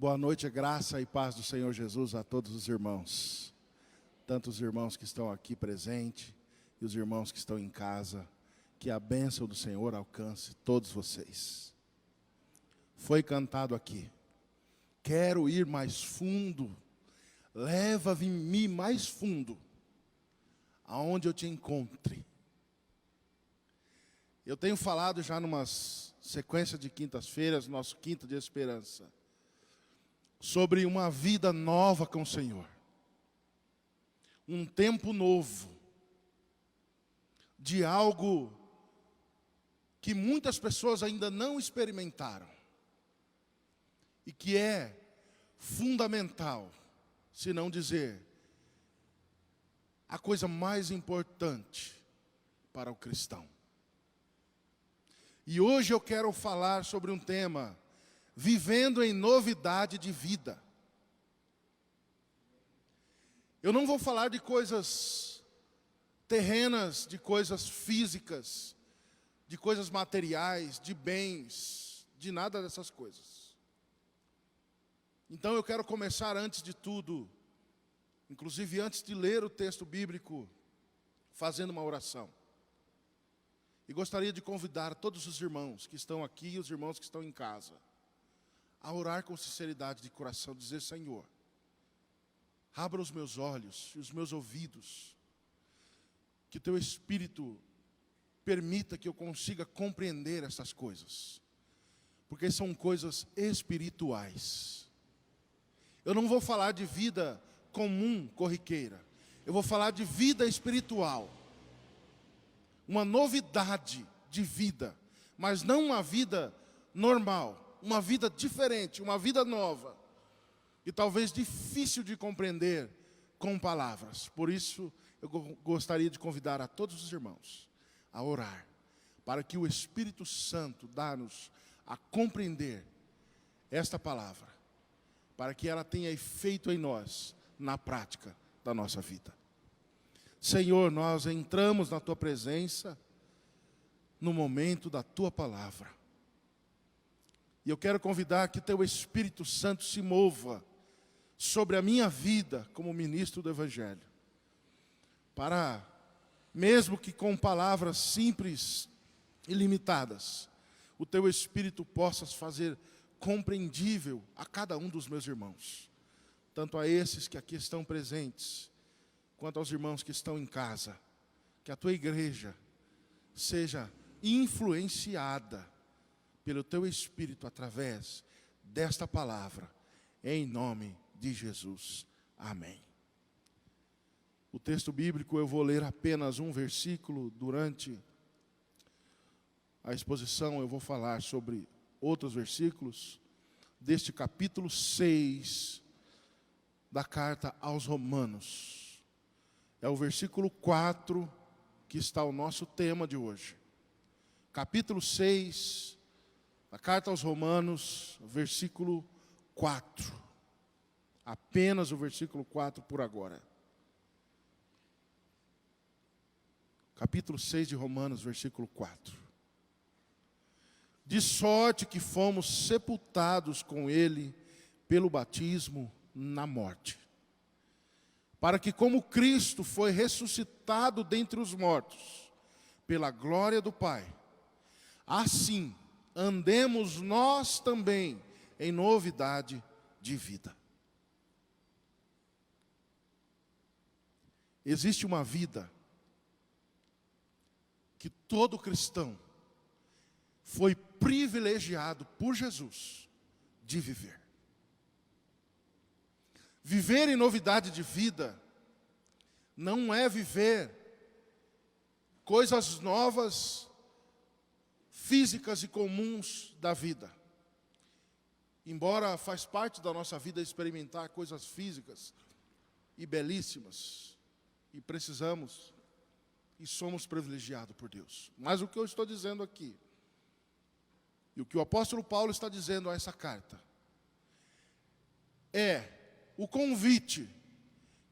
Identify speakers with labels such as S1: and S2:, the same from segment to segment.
S1: Boa noite, graça e paz do Senhor Jesus a todos os irmãos. Tanto os irmãos que estão aqui presentes e os irmãos que estão em casa. Que a bênção do Senhor alcance todos vocês. Foi cantado aqui. Quero ir mais fundo. Leva-me mais fundo. Aonde eu te encontre. Eu tenho falado já numa sequência de quintas-feiras, nosso Quinta de Esperança, sobre uma vida nova com o Senhor. Um tempo novo. De algo que muitas pessoas ainda não experimentaram. E que é fundamental, se não dizer, a coisa mais importante para o cristão. E hoje eu quero falar sobre um tema, vivendo em novidade de vida. Eu não vou falar de coisas terrenas, de coisas físicas, de coisas materiais, de bens, de nada dessas coisas. Então eu quero começar antes de tudo, inclusive antes de ler o texto bíblico, fazendo uma oração. E gostaria de convidar todos os irmãos que estão aqui e os irmãos que estão em casa, a orar com sinceridade de coração, dizer: Senhor, abra os meus olhos e os meus ouvidos, que o Teu Espírito permita que eu consiga compreender essas coisas, porque são coisas espirituais. Eu não vou falar de vida comum, corriqueira, eu vou falar de vida espiritual, uma novidade de vida, mas não uma vida normal, uma vida diferente, uma vida nova, e talvez difícil de compreender com palavras. Por isso, eu gostaria de convidar a todos os irmãos a orar, para que o Espírito Santo dá-nos a compreender esta palavra, para que ela tenha efeito em nós, na prática da nossa vida. Senhor, nós entramos na Tua presença, no momento da Tua palavra. E eu quero convidar que Teu Espírito Santo se mova sobre a minha vida como ministro do Evangelho. Para, mesmo que com palavras simples e limitadas, o Teu Espírito possa fazer compreendível a cada um dos meus irmãos. Tanto a esses que aqui estão presentes, quanto aos irmãos que estão em casa. Que a Tua igreja seja influenciada pelo Teu Espírito através desta palavra, em nome de Jesus. Amém. O texto bíblico eu vou ler apenas um versículo. Durante a exposição eu vou falar sobre outros versículos deste capítulo 6 da carta aos Romanos. É o versículo 4 que está o nosso tema de hoje. Capítulo 6 da carta aos Romanos, versículo 4. Apenas o versículo 4 por agora. Capítulo 6 de Romanos, versículo 4. De sorte que fomos sepultados com Ele pelo batismo na morte, para que como Cristo foi ressuscitado dentre os mortos, pela glória do Pai, assim andemos nós também em novidade de vida. Existe uma vida que todo cristão foi privilegiado por Jesus de viver. Viver em novidade de vida não é viver coisas novas, físicas e comuns da vida. Embora faz parte da nossa vida experimentar coisas físicas e belíssimas, e precisamos, e somos privilegiados por Deus. Mas o que eu estou dizendo aqui, e o que o apóstolo Paulo está dizendo a essa carta, é o convite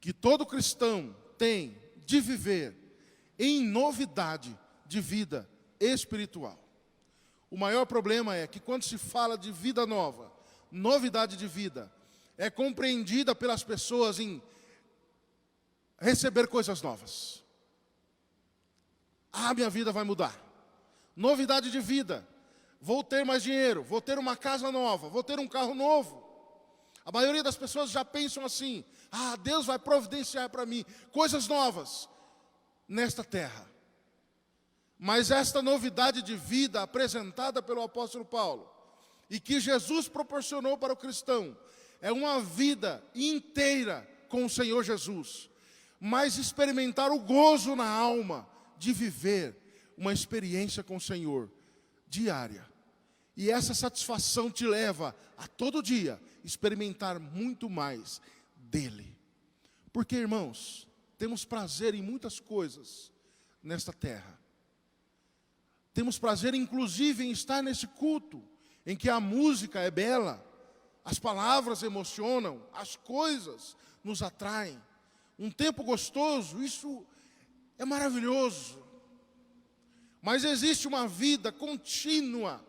S1: que todo cristão tem de viver em novidade de vida espiritual. O maior problema é que quando se fala de vida nova, novidade de vida é compreendida pelas pessoas em receber coisas novas. Minha vida vai mudar. Novidade de vida. Vou ter mais dinheiro, vou ter uma casa nova, vou ter um carro novo. A maioria das pessoas já pensam assim: Deus vai providenciar para mim coisas novas nesta terra. Mas esta novidade de vida apresentada pelo apóstolo Paulo, e que Jesus proporcionou para o cristão, é uma vida inteira com o Senhor Jesus, mas experimentar o gozo na alma de viver uma experiência com o Senhor diária. E essa satisfação te leva a todo dia experimentar muito mais dele. Porque, irmãos, temos prazer em muitas coisas nesta terra. Temos prazer, inclusive, em estar nesse culto, em que a música é bela, as palavras emocionam, as coisas nos atraem. Um tempo gostoso, isso é maravilhoso. Mas existe uma vida contínua,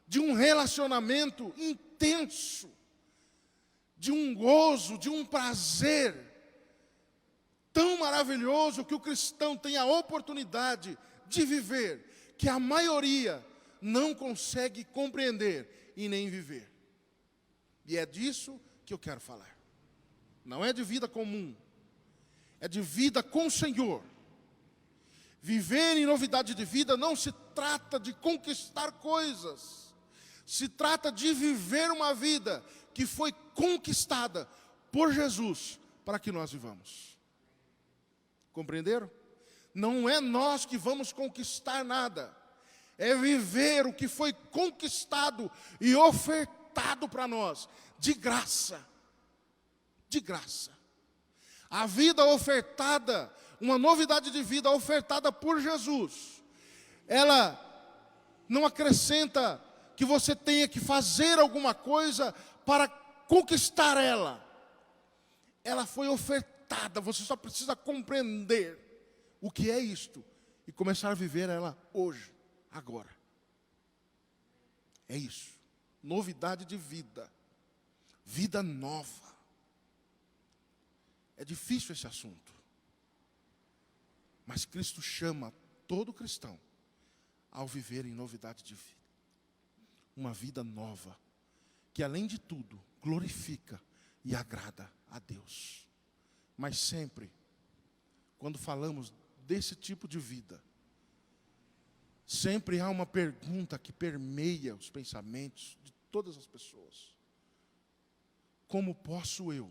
S1: de um relacionamento intenso, de um gozo, de um prazer tão maravilhoso que o cristão tem a oportunidade de viver, que a maioria não consegue compreender e nem viver. E é disso que eu quero falar. Não é de vida comum, é de vida com o Senhor. Viver em novidade de vida não se trata de conquistar coisas. Se trata de viver uma vida que foi conquistada por Jesus para que nós vivamos. Compreenderam? Não é nós que vamos conquistar nada. É viver o que foi conquistado e ofertado para nós, de graça. De graça. A vida ofertada, uma novidade de vida ofertada por Jesus, ela não acrescenta que você tenha que fazer alguma coisa para conquistar ela. Ela foi ofertada, você só precisa compreender o que é isto e começar a viver ela hoje, agora. É isso, novidade de vida, vida nova. É difícil esse assunto, mas Cristo chama todo cristão ao viver em novidade de vida. Uma vida nova, que além de tudo, glorifica e agrada a Deus. Mas sempre, quando falamos desse tipo de vida, sempre há uma pergunta que permeia os pensamentos de todas as pessoas: como posso eu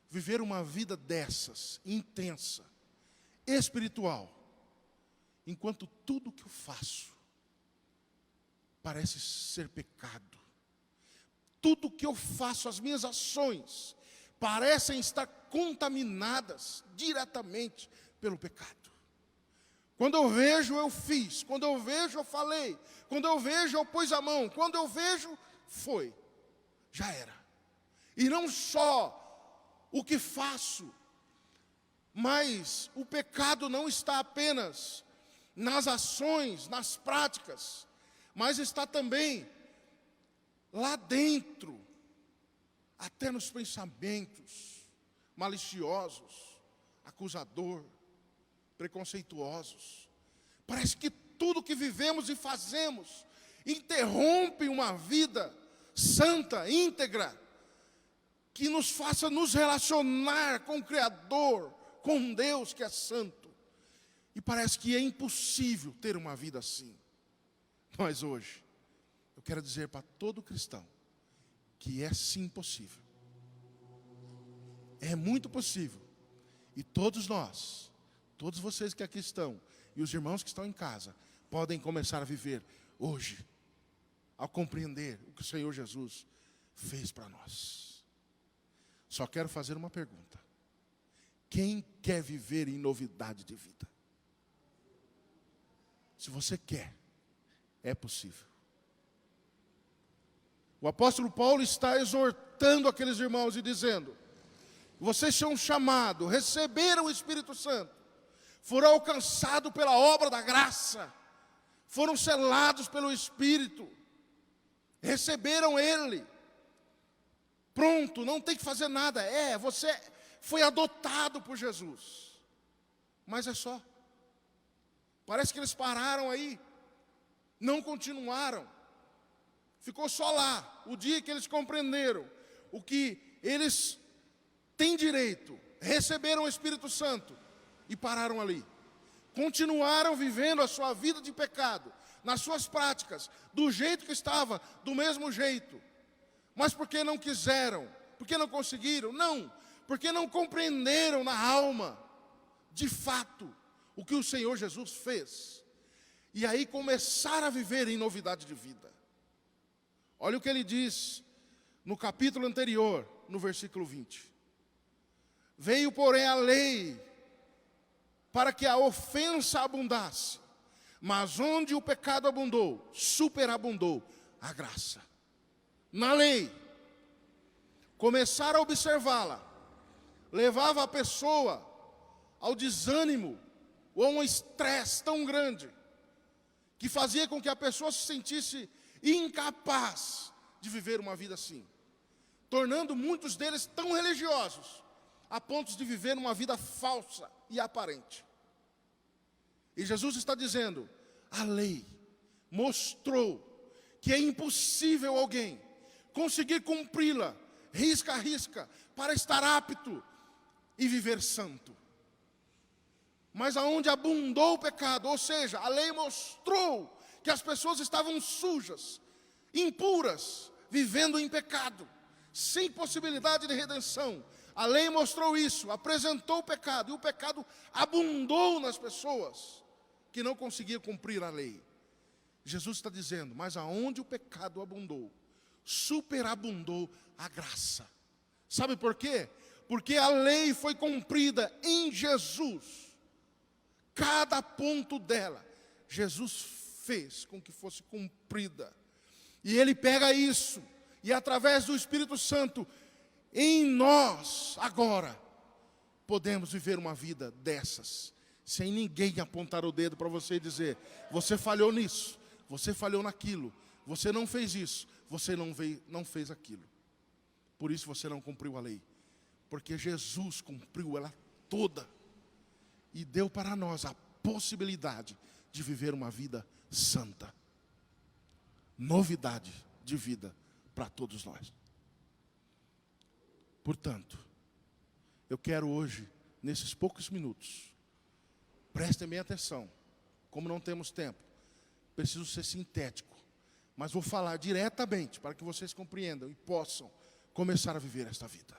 S1: viver uma vida dessas, intensa, espiritual, enquanto tudo que eu faço parece ser pecado? Tudo que eu faço, as minhas ações, parecem estar contaminadas diretamente pelo pecado. Quando eu vejo, eu fiz. Quando eu vejo, eu falei. Quando eu vejo, eu pus a mão. Quando eu vejo, foi. Já era. E não só o que faço, mas o pecado não está apenas nas ações, nas práticas, mas está também lá dentro, até nos pensamentos maliciosos, acusador, preconceituosos. Parece que tudo que vivemos e fazemos interrompe uma vida santa, íntegra, que nos faça nos relacionar com o Criador, com Deus que é santo. E parece que é impossível ter uma vida assim. Mas hoje, eu quero dizer para todo cristão que é sim possível. É muito possível. E todos nós, todos vocês que aqui estão, e os irmãos que estão em casa, podem começar a viver hoje, ao compreender o que o Senhor Jesus fez para nós. Só quero fazer uma pergunta: quem quer viver em novidade de vida? Se você quer, é possível. O apóstolo Paulo está exortando aqueles irmãos e dizendo: vocês são chamados, receberam o Espírito Santo, foram alcançados pela obra da graça, foram selados pelo Espírito, receberam Ele. pronto, não tem que fazer nada. Você foi adotado por Jesus. Mas é só. Parece que eles pararam aí, não continuaram. Ficou só lá, o dia que eles compreenderam o que eles têm direito, receberam o Espírito Santo e pararam ali. Continuaram vivendo a sua vida de pecado, nas suas práticas, do jeito que estava, do mesmo jeito. Mas porque não quiseram, porque não conseguiram? Não, porque não compreenderam na alma, de fato, o que o Senhor Jesus fez. E aí começaram a viver em novidade de vida. Olha o que ele diz no capítulo anterior, no versículo 20. Veio, porém, a lei para que a ofensa abundasse, mas onde o pecado abundou, superabundou a graça. Na lei, começar a observá-la, levava a pessoa ao desânimo, ou a um estresse tão grande, que fazia com que a pessoa se sentisse incapaz de viver uma vida assim, tornando muitos deles tão religiosos, a ponto de viver uma vida falsa e aparente. E Jesus está dizendo, a lei mostrou que é impossível alguém conseguir cumpri-la, risca a risca, para estar apto e viver santo. Mas aonde abundou o pecado, ou seja, a lei mostrou que as pessoas estavam sujas, impuras, vivendo em pecado, sem possibilidade de redenção. A lei mostrou isso, apresentou o pecado, e o pecado abundou nas pessoas que não conseguiam cumprir a lei. Jesus está dizendo, mas aonde o pecado abundou, superabundou a graça. Sabe por quê? Porque a lei foi cumprida em Jesus. Cada ponto dela, Jesus fez com que fosse cumprida. E Ele pega isso, e através do Espírito Santo, em nós, agora, podemos viver uma vida dessas, sem ninguém apontar o dedo para você e dizer, você falhou nisso, você falhou naquilo, você não fez isso, você não fez aquilo. Por isso você não cumpriu a lei. Porque Jesus cumpriu ela toda. E deu para nós a possibilidade de viver uma vida santa. Novidade de vida para todos nós. Portanto, eu quero hoje, nesses poucos minutos, prestem bem atenção. Como não temos tempo, preciso ser sintético. Mas vou falar diretamente para que vocês compreendam e possam começar a viver esta vida.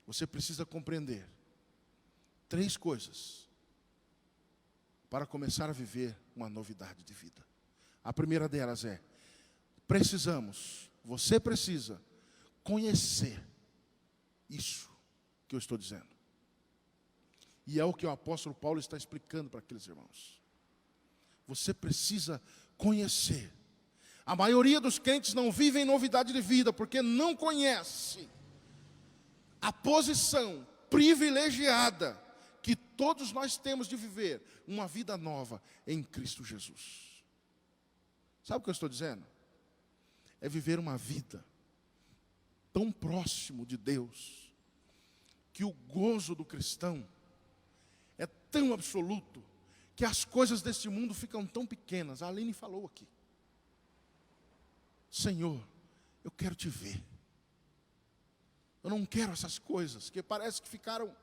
S1: Você precisa compreender 3 coisas para começar a viver uma novidade de vida. A primeira delas é, você precisa conhecer isso que eu estou dizendo. E é o que o apóstolo Paulo está explicando para aqueles irmãos. Você precisa conhecer. A maioria dos crentes não vive em novidade de vida, porque não conhece a posição privilegiada que todos nós temos de viver uma vida nova em Cristo Jesus. Sabe o que eu estou dizendo? É viver uma vida tão próximo de Deus, que o gozo do cristão é tão absoluto, que as coisas deste mundo ficam tão pequenas. A Aline falou aqui. Senhor, eu quero te ver. Eu não quero essas coisas que parece que ficaram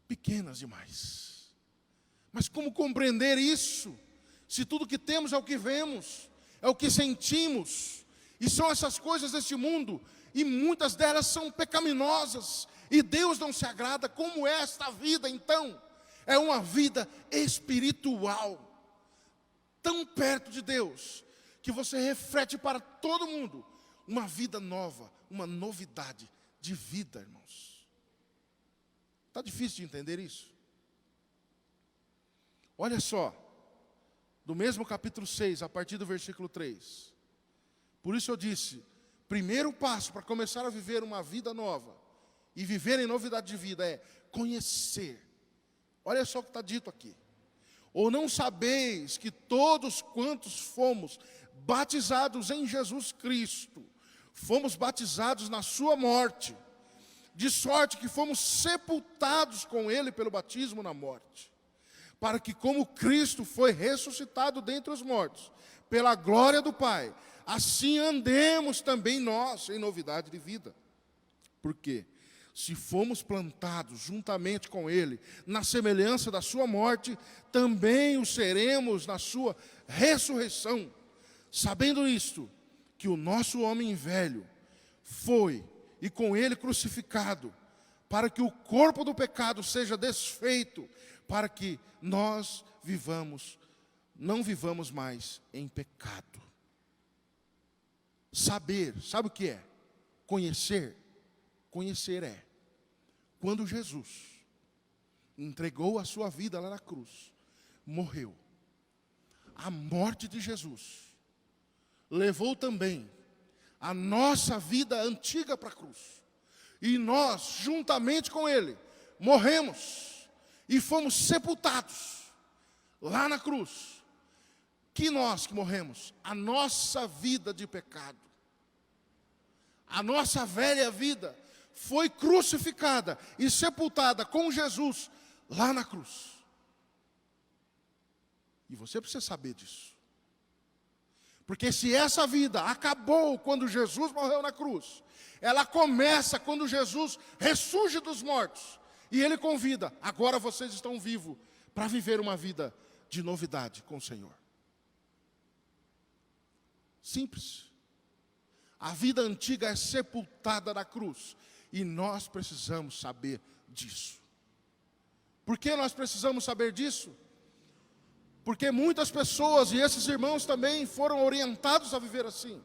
S1: pequenas demais. Mas como compreender isso? Se tudo que temos é o que vemos, é o que sentimos, e são essas coisas deste mundo, e muitas delas são pecaminosas, e Deus não se agrada. Como é esta vida então? É uma vida espiritual, tão perto de Deus, que você reflete para todo mundo uma vida nova, uma novidade de vida, irmãos. Está difícil de entender isso? Olha só, do mesmo capítulo 6, a partir do versículo 3. Por isso eu disse, primeiro passo para começar a viver uma vida nova, e viver em novidade de vida, é conhecer. Olha só o que está dito aqui. Ou não sabeis que todos quantos fomos batizados em Jesus Cristo, fomos batizados na sua morte, de sorte que fomos sepultados com ele pelo batismo na morte, para que como Cristo foi ressuscitado dentre os mortos, pela glória do Pai, assim andemos também nós em novidade de vida. Porque se fomos plantados juntamente com ele, na semelhança da sua morte, também o seremos na sua ressurreição. Sabendo isto, que o nosso homem velho foi, e com ele crucificado, para que o corpo do pecado seja desfeito, para que nós não vivamos mais em pecado. Saber, sabe o que é? Conhecer. Conhecer é quando Jesus entregou a sua vida lá na cruz, morreu. A morte de Jesus levou também a nossa vida antiga para a cruz. E nós, juntamente com ele, morremos e fomos sepultados lá na cruz. Que nós que morremos, a nossa vida de pecado, a nossa velha vida foi crucificada e sepultada com Jesus lá na cruz. E você precisa saber disso. Porque se essa vida acabou quando Jesus morreu na cruz, ela começa quando Jesus ressurge dos mortos. E ele convida, agora vocês estão vivos para viver uma vida de novidade com o Senhor. Simples. A vida antiga é sepultada na cruz. E nós precisamos saber disso. Por que nós precisamos saber disso? Porque muitas pessoas, e esses irmãos também, foram orientados a viver assim.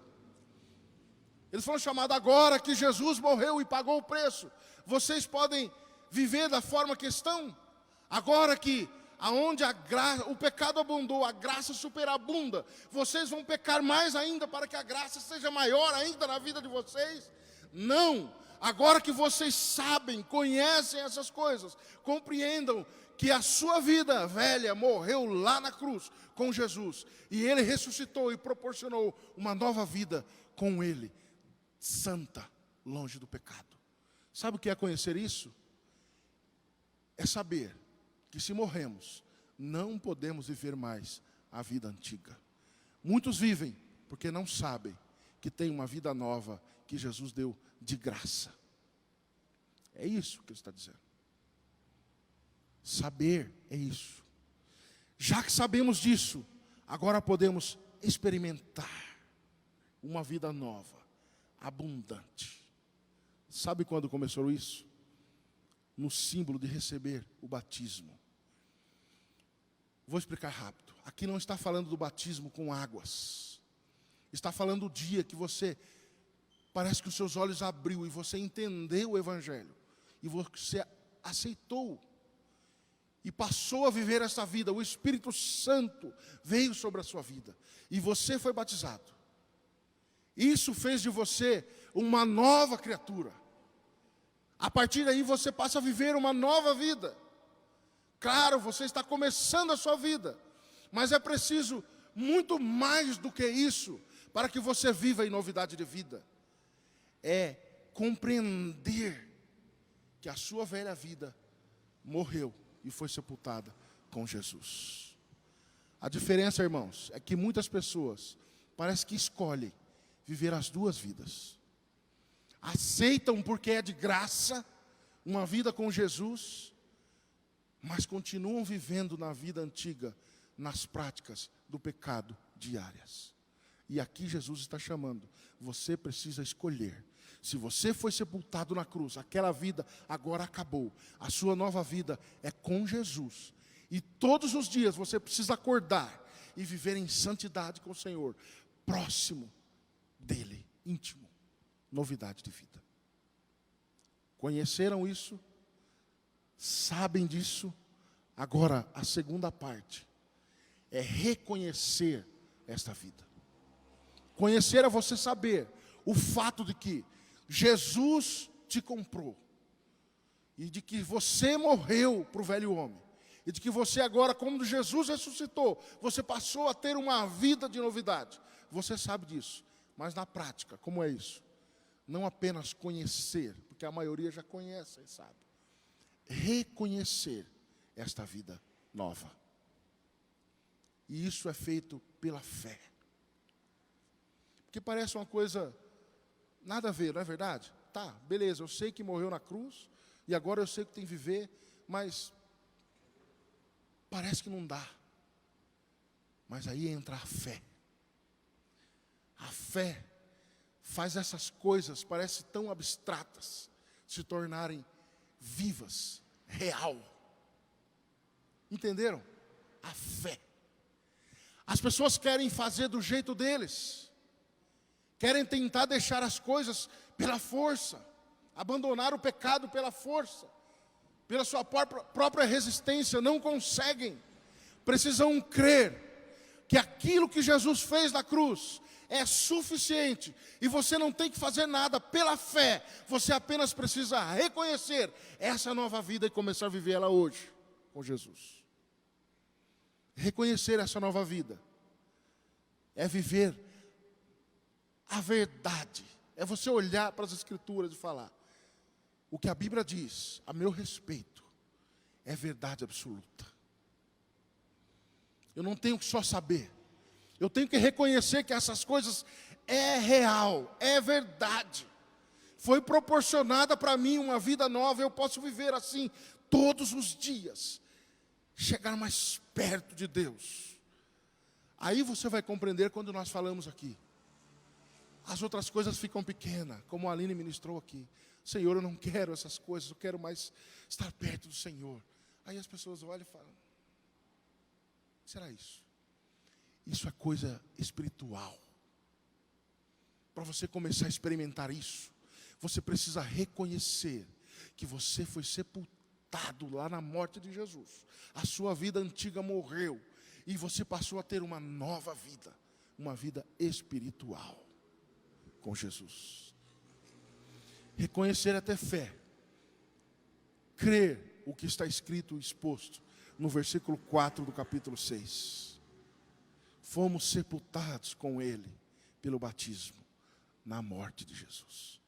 S1: Eles foram chamados agora que Jesus morreu e pagou o preço. Vocês podem viver da forma que estão. Agora que aonde o pecado abundou, a graça superabunda, vocês vão pecar mais ainda para que a graça seja maior ainda na vida de vocês? Não. Agora que vocês sabem, conhecem essas coisas, compreendam que a sua vida velha morreu lá na cruz com Jesus, e ele ressuscitou e proporcionou uma nova vida com ele, santa, longe do pecado. Sabe o que é conhecer isso? É saber que se morremos, não podemos viver mais a vida antiga. Muitos vivem porque não sabem que tem uma vida nova que Jesus deu de graça. É isso que ele está dizendo. Saber é isso. Já que sabemos disso, agora podemos experimentar uma vida nova, abundante. Sabe quando começou isso? No símbolo de receber o batismo. Vou explicar rápido. Aqui não está falando do batismo com águas. Está falando do dia que você, parece que os seus olhos abriu e você entendeu o Evangelho. E você aceitou. E passou a viver essa vida. O Espírito Santo veio sobre a sua vida. E você foi batizado. Isso fez de você uma nova criatura. A partir daí você passa a viver uma nova vida. Claro, você está começando a sua vida. Mas é preciso muito mais do que isso para que você viva em novidade de vida. É compreender que a sua velha vida morreu e foi sepultada com Jesus. A diferença, irmãos, é que muitas pessoas parece que escolhem viver as duas vidas. Aceitam porque é de graça uma vida com Jesus, mas continuam vivendo na vida antiga, nas práticas do pecado diárias. E aqui Jesus está chamando, você precisa escolher. Se você foi sepultado na cruz, aquela vida agora acabou. A sua nova vida é com Jesus. E todos os dias você precisa acordar e viver em santidade com o Senhor, próximo dEle, íntimo, novidade de vida. Conheceram isso? Sabem disso? Agora, a segunda parte é reconhecer esta vida. Conhecer é você saber o fato de que Jesus te comprou, e de que você morreu para o velho homem, e de que você agora, quando Jesus ressuscitou, você passou a ter uma vida de novidade. Você sabe disso, mas na prática, como é isso? não apenas conhecer, porque a maioria já conhece, sabe. Reconhecer esta vida nova. E isso é feito pela fé. Porque parece uma coisa nada a ver, não é verdade? Tá, beleza, eu sei que morreu na cruz, e agora eu sei que tem que viver, mas parece que não dá. Mas aí entra a fé. A fé faz essas coisas, parecem tão abstratas, se tornarem vivas, real. Entenderam? A fé. As pessoas querem fazer do jeito deles, querem tentar deixar as coisas pela força, abandonar o pecado pela força, pela sua própria resistência, não conseguem. Precisam crer que aquilo que Jesus fez na cruz é suficiente, e você não tem que fazer nada, pela fé, você apenas precisa reconhecer essa nova vida e começar a viver ela hoje, com Jesus. Reconhecer essa nova vida é viver a verdade, é você olhar para as Escrituras e falar: o que a Bíblia diz a meu respeito é verdade absoluta. Eu não tenho que só saber, eu tenho que reconhecer que essas coisas é real, é verdade. Foi proporcionada para mim uma vida nova, eu posso viver assim todos os dias, chegar mais perto de Deus. Aí você vai compreender quando nós falamos aqui, as outras coisas ficam pequenas, como a Aline ministrou aqui. Senhor, eu não quero essas coisas, eu quero mais estar perto do Senhor. Aí as pessoas olham e falam: o que será isso? Isso é coisa espiritual. Para você começar a experimentar isso, você precisa reconhecer que você foi sepultado lá na morte de Jesus. A sua vida antiga morreu, e você passou a ter uma nova vida, uma vida espiritual com Jesus. Reconhecer é ter fé, crer o que está escrito e exposto no versículo 4 do capítulo 6. Fomos sepultados com Ele pelo batismo na morte de Jesus,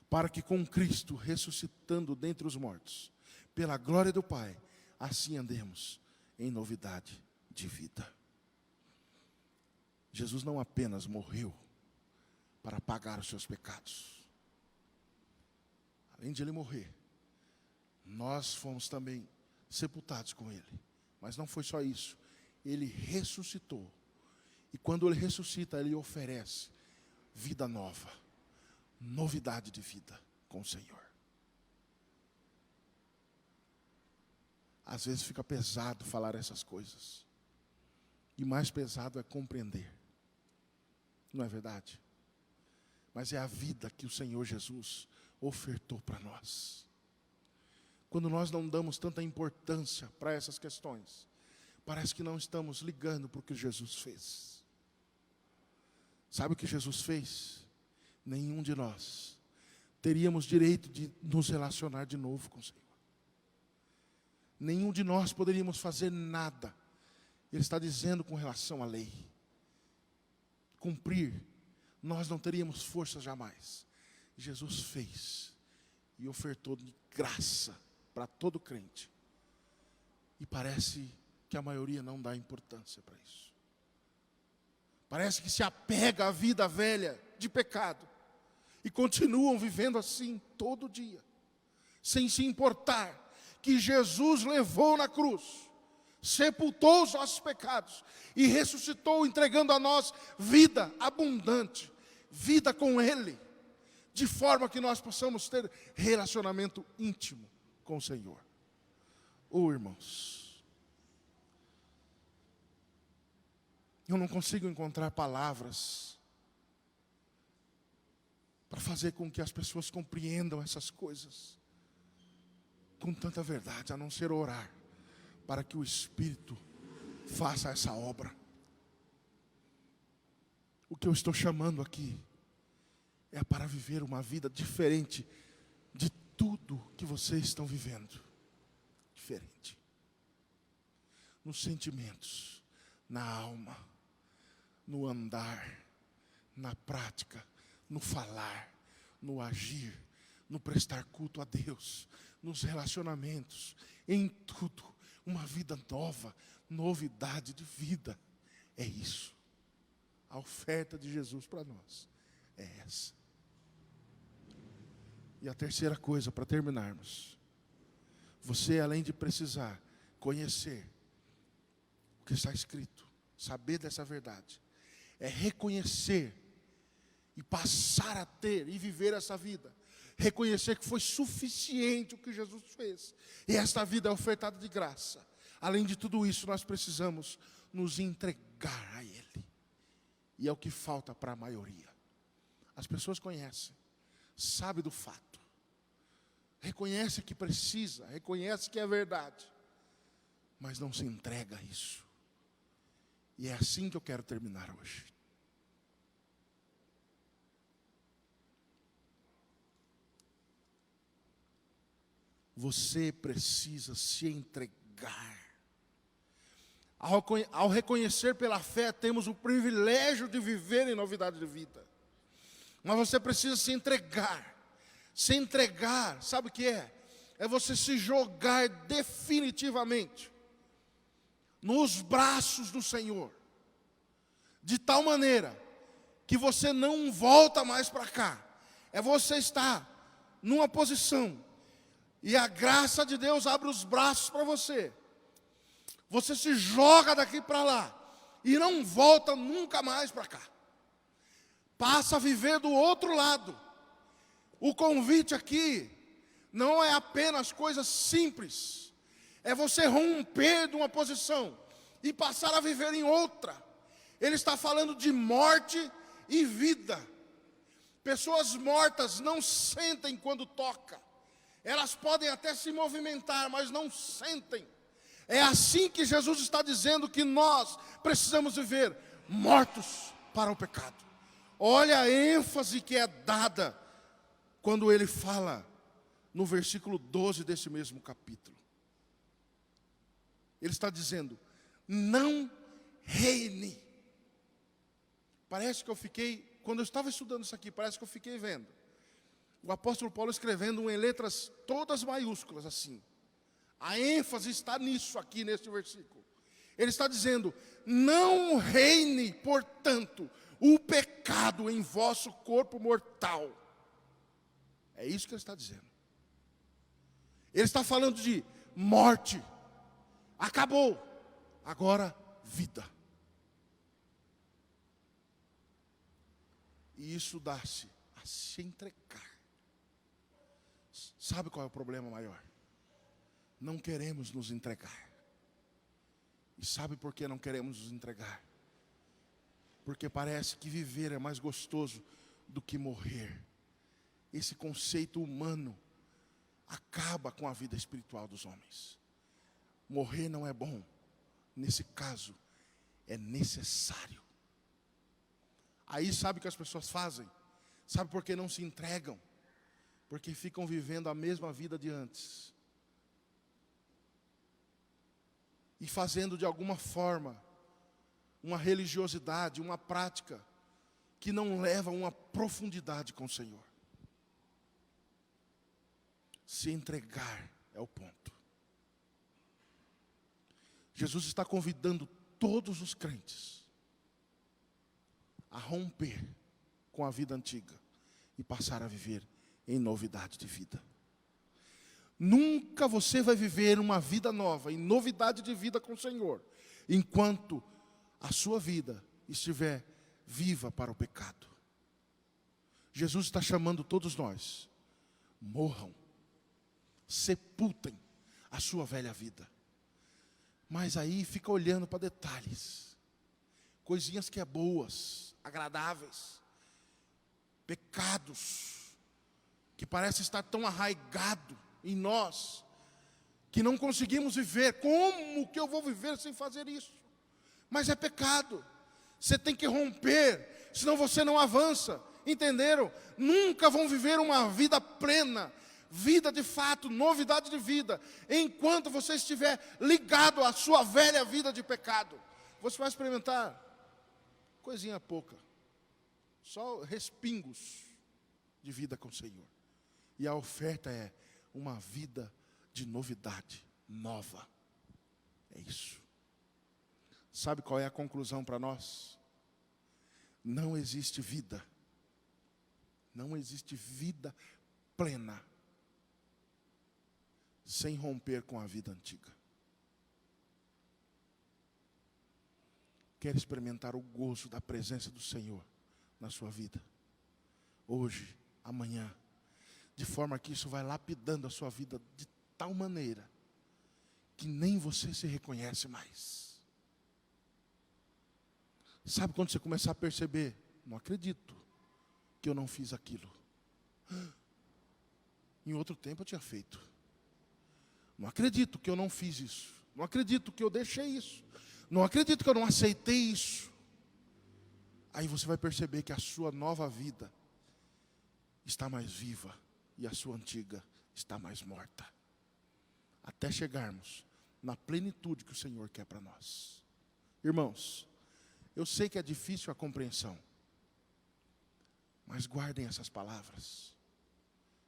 S1: para que com Cristo, ressuscitando dentre os mortos, pela glória do Pai, assim andemos em novidade de vida. Jesus não apenas morreu para pagar os seus pecados. Além de Ele morrer, nós fomos também sepultados com Ele. Mas não foi só isso. Ele ressuscitou. E quando Ele ressuscita, Ele oferece vida nova, novidade de vida com o Senhor. Às vezes fica pesado falar essas coisas. E mais pesado é compreender. Não é verdade? Mas é a vida que o Senhor Jesus ofertou para nós. Quando nós não damos tanta importância para essas questões, parece que não estamos ligando para o que Jesus fez. Sabe o que Jesus fez? Nenhum de nós teríamos direito de nos relacionar de novo com o Senhor. Nenhum de nós poderíamos fazer nada. Ele está dizendo com relação à lei. Cumprir, nós não teríamos força jamais. Jesus fez e ofertou de graça para todo crente. E parece que a maioria não dá importância para isso. Parece que se apega à vida velha de pecado e continuam vivendo assim todo dia, sem se importar que Jesus levou na cruz, sepultou os nossos pecados e ressuscitou, entregando a nós vida abundante, vida com Ele, de forma que nós possamos ter relacionamento íntimo com o Senhor. Irmãos, eu não consigo encontrar palavras para fazer com que as pessoas compreendam essas coisas com tanta verdade, a não ser orar para que o Espírito faça essa obra. O que eu estou chamando aqui é para viver uma vida diferente de tudo que vocês estão vivendo. Diferente. Nos sentimentos, na alma, no andar, na prática, no falar, no agir, no prestar culto a Deus, nos relacionamentos, em tudo. Uma vida nova, novidade de vida. É isso. A oferta de Jesus para nós é essa. E a terceira coisa, para terminarmos. Você, além de precisar conhecer o que está escrito, saber dessa verdade, é reconhecer e passar a ter e viver essa vida. Reconhecer que foi suficiente o que Jesus fez. E esta vida é ofertada de graça. Além de tudo isso, nós precisamos nos entregar a Ele. E é o que falta para a maioria. As pessoas conhecem, sabem do fato. Reconhece que precisa, reconhece que é verdade. Mas não se entrega a isso. E é assim que eu quero terminar hoje. Você precisa se entregar. Ao reconhecer pela fé, temos o privilégio de viver em novidade de vida. Mas você precisa se entregar. Se entregar, sabe o que é? É você se jogar definitivamente nos braços do Senhor. De tal maneira que você não volta mais para cá. É você estar numa posição. E a graça de Deus abre os braços para você. Você se joga daqui para lá. E não volta nunca mais para cá. Passa a viver do outro lado. O convite aqui não é apenas coisas simples. É você romper de uma posição e passar a viver em outra. Ele está falando de morte e vida. Pessoas mortas não sentem quando toca. Elas podem até se movimentar, mas não sentem. É assim que Jesus está dizendo que nós precisamos viver mortos para o pecado. Olha a ênfase que é dada quando ele fala no versículo 12 desse mesmo capítulo. Ele está dizendo, não reine. Parece que eu fiquei, quando eu estava estudando isso aqui, parece que eu fiquei vendo o apóstolo Paulo escrevendo em letras todas maiúsculas assim. A ênfase está nisso aqui, neste versículo. Ele está dizendo, não reine, portanto, o pecado em vosso corpo mortal. É isso que ele está dizendo. Ele está falando de morte. Acabou. Agora, vida. E isso dá-se a se entregar. Sabe qual é o problema maior? Não queremos nos entregar. E sabe por que não queremos nos entregar? Porque parece que viver é mais gostoso do que morrer. Esse conceito humano acaba com a vida espiritual dos homens. Morrer não é bom. Nesse caso, é necessário. Aí sabe o que as pessoas fazem? Sabe por que não se entregam? Porque ficam vivendo a mesma vida de antes. E fazendo de alguma forma uma religiosidade, uma prática que não leva a uma profundidade com o Senhor. Se entregar é o ponto. Jesus está convidando todos os crentes a romper com a vida antiga e passar a viver em novidade de vida. Nunca você vai viver uma vida nova, em novidade de vida com o Senhor, enquanto a sua vida estiver viva para o pecado. Jesus está chamando todos nós, morram, sepultem a sua velha vida. Mas aí fica olhando para detalhes, coisinhas que é boas, agradáveis, pecados, que parece estar tão arraigado em nós, que não conseguimos viver. Como que eu vou viver sem fazer isso? Mas é pecado. Você tem que romper, senão você não avança. Entenderam? Nunca vão viver uma vida plena, vida de fato, novidade de vida, enquanto você estiver ligado à sua velha vida de pecado. Você vai experimentar coisinha pouca, só respingos. de vida com o Senhor. E a oferta é uma vida de novidade, nova. É isso. Sabe qual é a conclusão para nós? Não existe vida. Não existe vida plena sem romper com a vida antiga. Quer experimentar o gozo da presença do Senhor na sua vida? Hoje, amanhã, de forma que isso vai lapidando a sua vida de tal maneira que nem você se reconhece mais. Sabe quando você começar a perceber? Não acredito que eu não fiz aquilo. Em outro tempo eu tinha feito. Não acredito que eu não fiz isso. Não acredito que eu deixei isso. Não acredito que eu não aceitei isso. Aí você vai perceber que a sua nova vida está mais viva e a sua antiga está mais morta. Até chegarmos na plenitude que o Senhor quer para nós. Irmãos, eu sei que é difícil a compreensão, mas guardem essas palavras.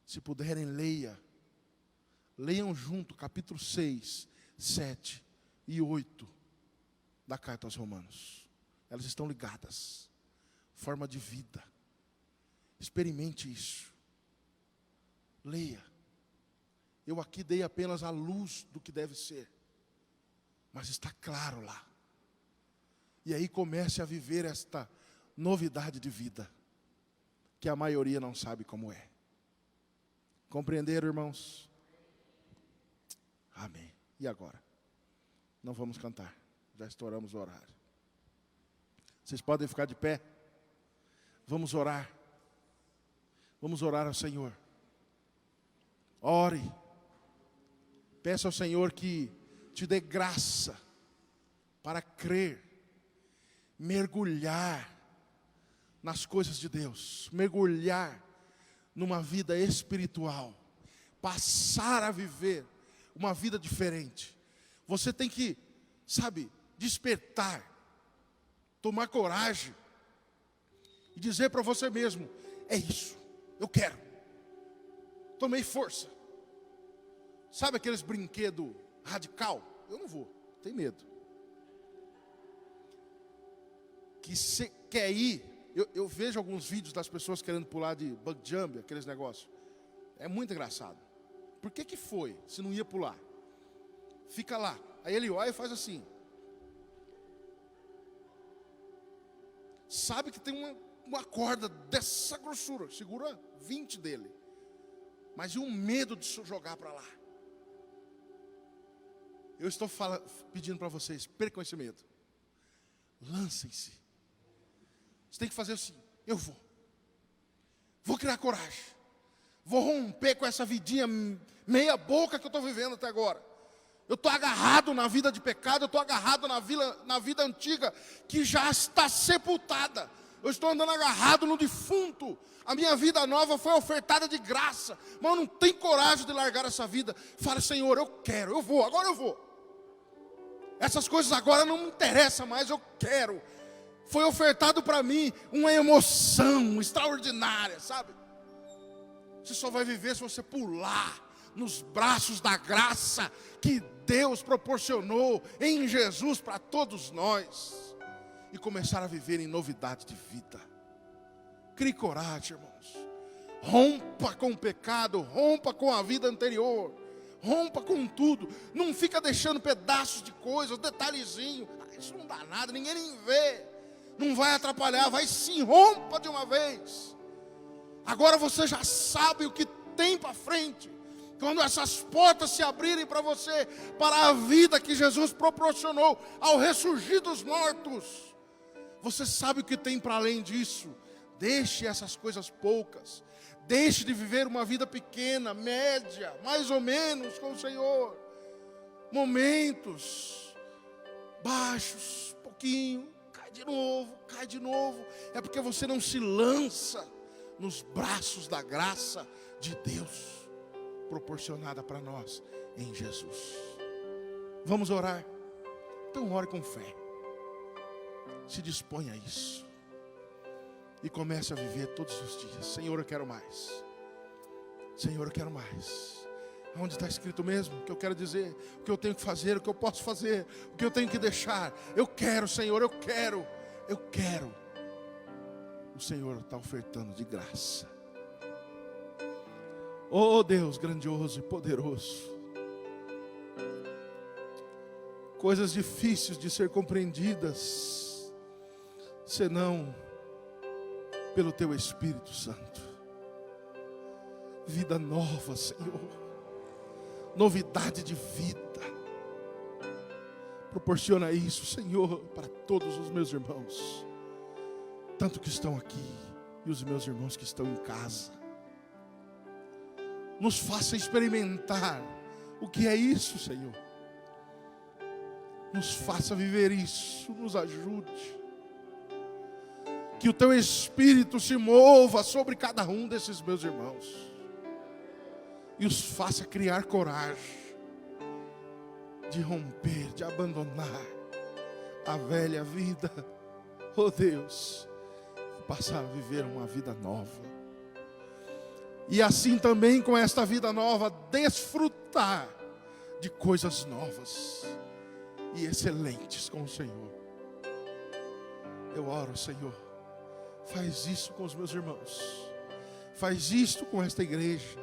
S1: Se puderem, leiam junto capítulo 6, 7 e 8 da carta aos Romanos. Elas estão ligadas. Forma de vida. Experimente isso. Leia. Eu aqui dei apenas a luz do que deve ser, mas está claro lá. E aí comece a viver esta novidade de vida, que a maioria não sabe como é. Compreenderam, irmãos? Amém. E agora? Não vamos cantar, já estouramos o horário. Vocês podem ficar de pé? Vamos orar. Vamos orar ao Senhor. Ore. Peça ao Senhor que te dê graça para crer, mergulhar nas coisas de Deus, mergulhar numa vida espiritual, passar a viver uma vida diferente. Você tem que, despertar, tomar coragem e dizer para você mesmo: é isso, eu quero. Tomei força. Sabe aqueles brinquedos radical? Eu não vou, tenho medo. Que você quer ir, eu vejo alguns vídeos das pessoas querendo pular de bug jump, aqueles negócios. É muito engraçado. Por que foi, se não ia pular? Fica lá, aí ele olha e faz assim. Sabe que tem uma corda dessa grossura, segura 20 dele. Mas e um medo de jogar para lá. Eu estou pedindo para vocês, percam esse medo. Lancem-se. Você tem que fazer assim: eu vou criar coragem, vou romper com essa vidinha meia boca que eu estou vivendo até agora. Eu estou agarrado na vida de pecado, eu estou agarrado na vida antiga, que já está sepultada. Eu estou andando agarrado no defunto. A minha vida nova foi ofertada de graça, mas eu não tenho coragem de largar essa vida. Fala: Senhor, eu quero, eu vou, agora eu vou. Essas coisas agora não me interessam mais, eu quero. Foi ofertado para mim uma emoção extraordinária, sabe? Você só vai viver se você pular nos braços da graça que Deus proporcionou em Jesus para todos nós, e começar a viver em novidade de vida. Crie coragem, irmãos. Rompa com o pecado, rompa com a vida anterior, rompa com tudo. Não fica deixando pedaços de coisas, detalhezinho. Isso não dá nada, ninguém nem vê. Não vai atrapalhar, vai sim, rompa de uma vez. Agora você já sabe o que tem para frente. Quando essas portas se abrirem para você, para a vida que Jesus proporcionou ao ressurgir dos mortos, você sabe o que tem para além disso. Deixe essas coisas poucas. Deixe de viver uma vida pequena, média, mais ou menos com o Senhor. Momentos baixos, pouquinho, cai de novo. É porque você não se lança nos braços da graça de Deus proporcionada para nós em Jesus. Vamos orar? Então ore com fé. Se dispõe a isso. e comece a viver todos os dias. Senhor, eu quero mais. Senhor, eu quero mais. Onde está escrito mesmo? O que eu quero dizer, o que eu tenho que fazer, o que eu posso fazer, o que eu tenho que deixar. Eu quero, Senhor, eu quero. O Senhor está ofertando de graça. Oh Deus grandioso e poderoso. Coisas difíceis de ser compreendidas, senão pelo Teu Espírito Santo. Vida nova, Senhor. Novidade de vida. Proporciona isso, Senhor, para todos os meus irmãos, tanto que estão aqui e os meus irmãos que estão em casa. Nos faça experimentar o que é isso, Senhor. Nos faça viver isso, nos ajude. Que o Teu Espírito se mova sobre cada um desses meus irmãos e os faça criar coragem de romper, de abandonar a velha vida, oh Deus, e passar a viver uma vida nova. E assim também com esta vida nova, desfrutar de coisas novas e excelentes com o Senhor. Eu oro, Senhor, faz isso com os meus irmãos, faz isso com esta igreja,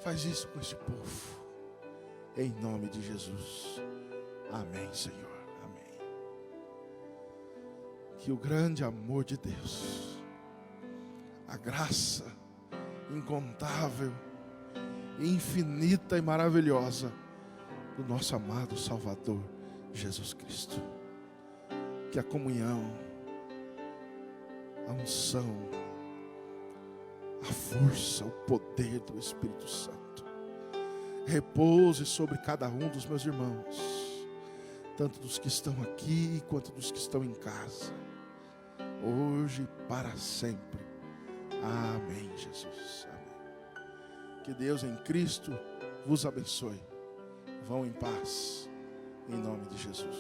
S1: faz isso com este povo, em nome de Jesus. Amém, Senhor, amém. Que o grande amor de Deus, a graça incontável, infinita e maravilhosa do nosso amado Salvador Jesus Cristo, que a comunhão, a unção, a força, o poder do Espírito Santo repouse sobre cada um dos meus irmãos, tanto dos que estão aqui quanto dos que estão em casa, hoje e para sempre. Amém, Jesus. Amém. Que Deus em Cristo vos abençoe. Vão em paz, em nome de Jesus.